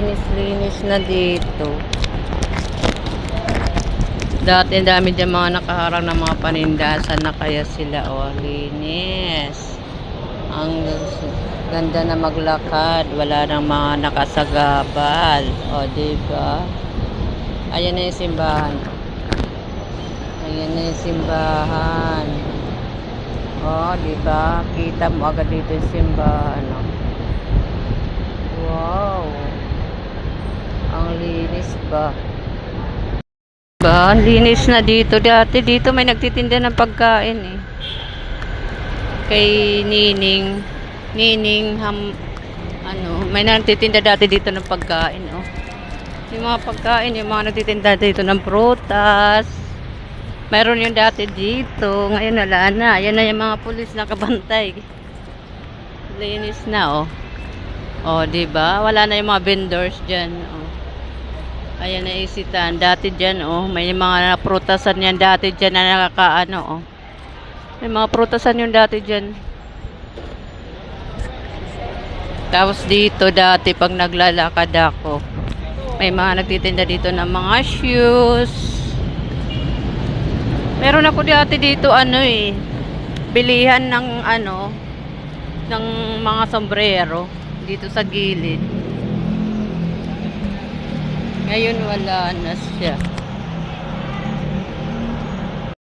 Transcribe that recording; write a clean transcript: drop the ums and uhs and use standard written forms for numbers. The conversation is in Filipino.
linis na dito. Dati ang dami dyan mga nakaharang ng mga panindasan na kaya sila. Oh, linis. Ang ganda na maglakad. Wala nang mga nakasagabal. O, diba? Ayan na yung simbahan. Ayan na yung simbahan. O, diba? Kita mo agad dito yung simbahan. O. Wow. Ang linis ba? Diba? Ang linis na dito. Dati dito may nagtitinda ng pagkain eh. Kay Nining. May nagtitinda dati dito ng pagkain, oh. Yung mga pagkain, yung mga nagtitinda dito ng prutas. Mayroon yung dati dito. Ngayon wala na. Ayan na yung mga pulis nakabantay. Linis na, oh. Oh, diba? Wala na yung mga vendors dyan, oh. Ayan na isitan. Dati dyan, oh. May mga prutasan yan dati dyan na nakakaano, oh. May mga prutasan yung dati dyan. Tapos dito dati pag naglalakad ako, may mga nagtitinda dito ng mga shoes. Meron ako dati dito bilihan ng ng mga sombrero dito sa gilid. Ngayon wala na siya.